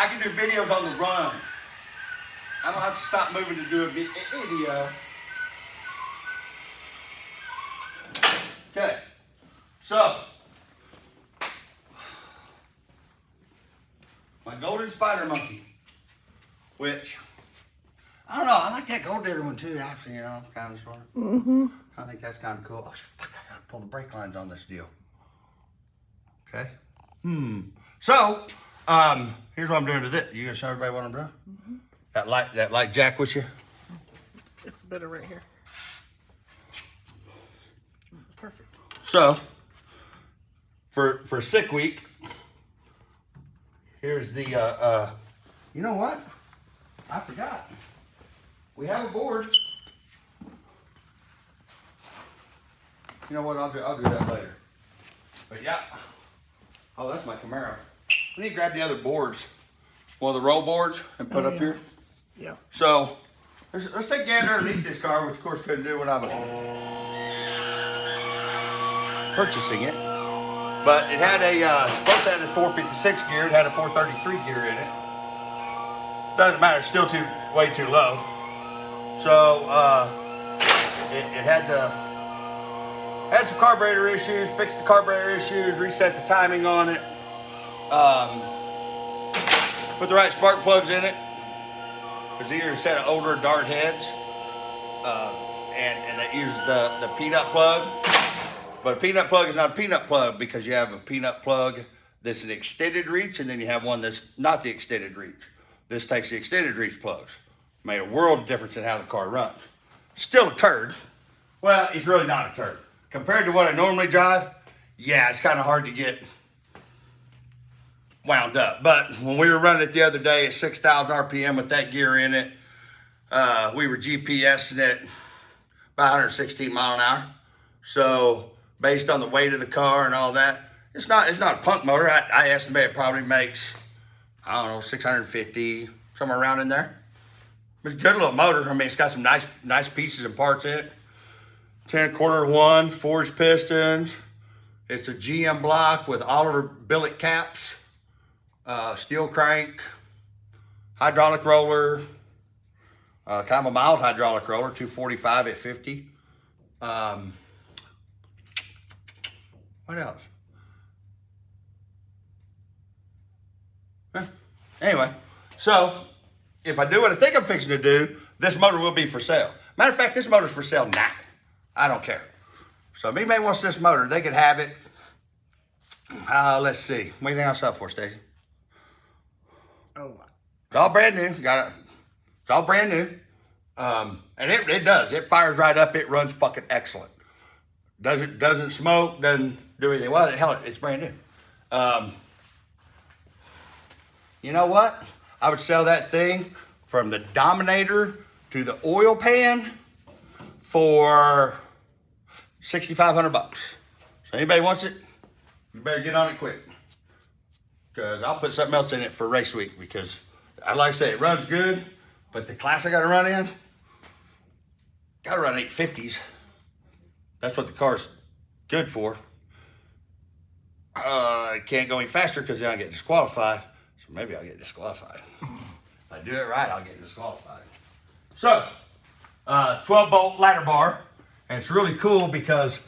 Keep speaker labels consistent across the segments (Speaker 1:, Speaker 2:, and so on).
Speaker 1: I can do videos on the run. I don't have to stop moving to do a video. Okay, so my golden spider monkey, which I don't know. I like that gold digger one too. Actually, you know, kind of sort of. I think that's kind of cool. Oh fuck! I gotta pull the brake lines on this deal. Okay. So, here's what I'm doing to this. You gonna show everybody what I'm doing? That light jack with you?
Speaker 2: It's better right here. Perfect.
Speaker 1: So, for sick week, here's the, you know what? I forgot. We have a board. You know what? I'll do that later. But yeah. Oh, that's my Camaro. I need to grab the other boards. One of the roll boards and put up here.
Speaker 2: Yeah.
Speaker 1: So, let's take a gander underneath this car, which of course couldn't do when I was purchasing it. But it had both had a 456 gear, it had a 433 gear in it. Doesn't matter, it's still way too low. So, it had some carburetor issues, fixed the carburetor issues, reset the timing on it. Put the right spark plugs in it. There's either a set of older dart heads, and that uses the peanut plug. But a peanut plug is not a peanut plug because you have a peanut plug that's an extended reach, and then you have one that's not the extended reach. This takes the extended reach plugs. Made a world of difference in how the car runs. Still a turd. Well, it's really not a turd. Compared to what I normally drive, yeah, it's kind of hard to get wound up. But when we were running it the other day at 6,000 RPM with that gear in it, we were GPSing it about 116 mile an hour. So based on the weight of the car and all that, it's not a punk motor. I estimate it probably makes, I don't know, 650, somewhere around in there. It's a good little motor. I mean, it's got some nice pieces and parts in it. 10-quarter-1 forged pistons. It's a GM block with Oliver billet caps. Steel crank, hydraulic roller, kind of a mild hydraulic roller, 245 at 50. What else? Anyway, so if I do what I think I'm fixing to do, this motor will be for sale. Matter of fact, this motor's for sale now. I don't care. So if anybody wants this motor, they can have it. Let's see. What do you think I'll sell for, Stacey?
Speaker 2: Oh,
Speaker 1: it's all brand new. It's all brand new. And it does. It fires right up. It runs fucking excellent. Doesn't smoke, doesn't do anything. Well, hell, it's brand new. You know what? I would sell that thing from the Dominator to the oil pan for $6,500. So anybody wants it, you better get on it quick. Because I'll put something else in it for race week because, like I say, it runs good, but the class I got to run in, got to run 850s. That's what the car's good for. I can't go any faster because then I get disqualified. So maybe I'll get disqualified. If I do it right, I'll get disqualified. So, 12-bolt ladder bar. And it's really cool because,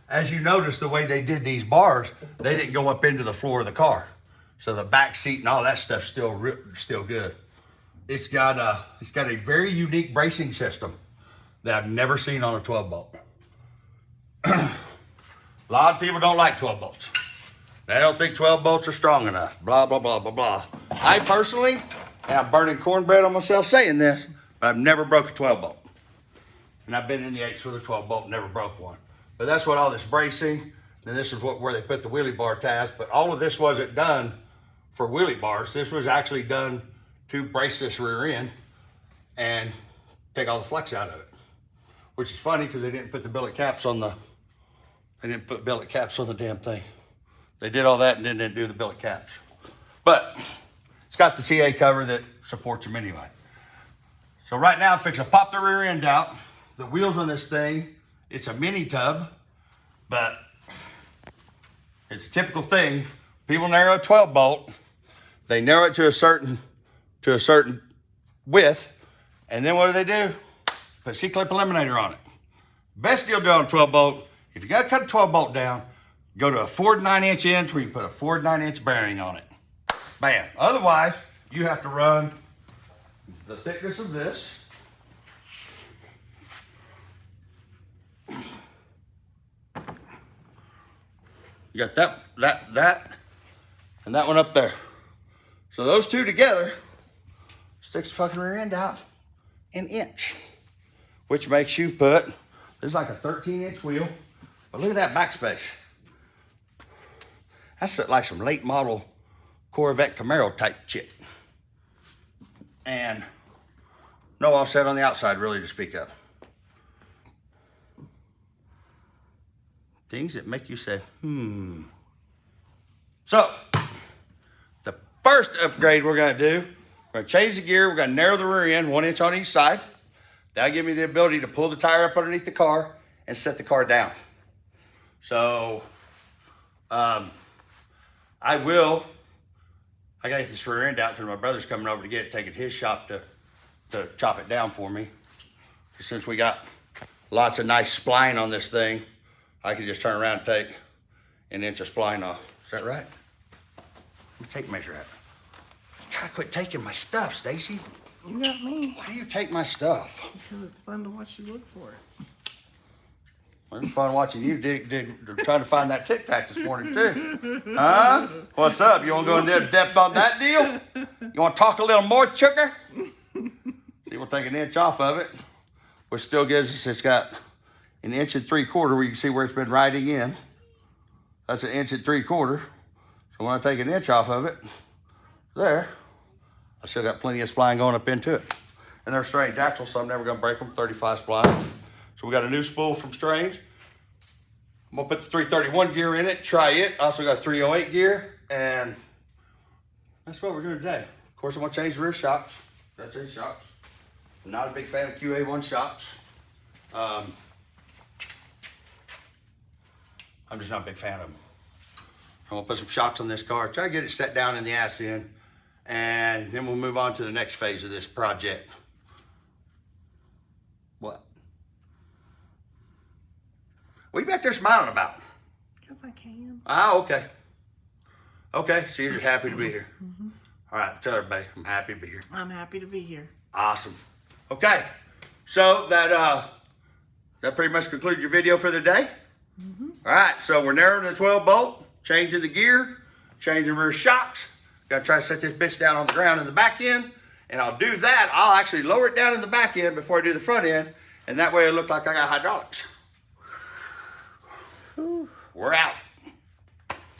Speaker 1: as you notice, the way they did these bars, they didn't go up into the floor of the car. So the back seat and all that stuff's still good. It's got a very unique bracing system that I've never seen on a 12-bolt. A lot of people don't like 12 bolts. They don't think 12 bolts are strong enough. Blah, blah, blah, blah, blah. I personally, and I'm burning cornbread on myself saying this, but I've never broke a 12 bolt. And I've been in the 8s with a 12 bolt, never broke one. But that's what all this bracing, and this is where they put the wheelie bar tabs, but all of this wasn't done for wheelie bars. This was actually done to brace this rear end and take all the flex out of it. Which is funny because they didn't put the billet caps on the damn thing. They did all that and then didn't do the billet caps. But it's got the TA cover that supports them anyway. So right now I'm fixing to pop the rear end out. The wheels on this thing, it's a mini tub, but it's a typical thing. People narrow a 12 bolt, they narrow it to a certain to a certain width. And then what do? Put C-clip eliminator on it. Best deal to do on a 12 bolt, if you got to cut a 12 bolt down, go to a 4 to 9 inch inch where you put a 4 to 9 inch bearing on it. Bam. Otherwise, you have to run the thickness of this. You got that, and that one up there. So those two together sticks the fucking rear end out an inch, which makes you put, there's like a 13-inch wheel, but look at that backspace. That's like some late model Corvette Camaro type shit. And no offset on the outside really to speak of. Things that make you say, So, the first upgrade we're gonna do, we're gonna change the gear, we're gonna narrow the rear end 1 inch on each side. That'll give me the ability to pull the tire up underneath the car and set the car down. So, I gotta get this rear end out because my brother's coming over to get it, take it to his shop to chop it down for me. Since we got lots of nice spline on this thing, I can just turn around and take an inch of spline off. Is that right? Let me tape measure out. You gotta quit taking my stuff, Stacy.
Speaker 2: You got me.
Speaker 1: Why do you take my stuff?
Speaker 2: Because it's fun to watch you look for it.
Speaker 1: It was fun watching you trying to find that Tic Tac this morning too. Huh? What's up? You want to go into depth on that deal? You want to talk a little more, Chucker? See, we'll take an inch off of it, which still gives us, it's got an 1 3/4 where you can see where it's been riding in. That's an 1 3/4. So when I take an inch off of it, there, I still got plenty of spline going up into it. And they're Strange axles, so I'm never gonna break them, 35 spline. So we got a new spool from Strange. I'm gonna put the 331 gear in it, try it. Also got a 308 gear, and that's what we're doing today. Of course, I'm gonna change the rear shocks. Gotta change shocks. I'm not a big fan of QA1 shocks. I'm just not a big fan of them. I'm gonna put some shocks on this car, try to get it set down in the ass end, and then we'll move on to the next phase of this project. What? What are you back there smiling about?
Speaker 2: Because I can.
Speaker 1: Oh, okay. Okay, so you're just happy to be here. All right, tell everybody I'm happy to be here.
Speaker 2: I'm happy to be here.
Speaker 1: Awesome. Okay, so that pretty much concludes your video for the day. All right, so we're narrowing the 12 bolt, changing the gear, changing rear shocks. Gotta try to set this bitch down on the ground in the back end. And I'll do that, I'll actually lower it down in the back end before I do the front end. And that way it'll look like I got hydraulics. We're out.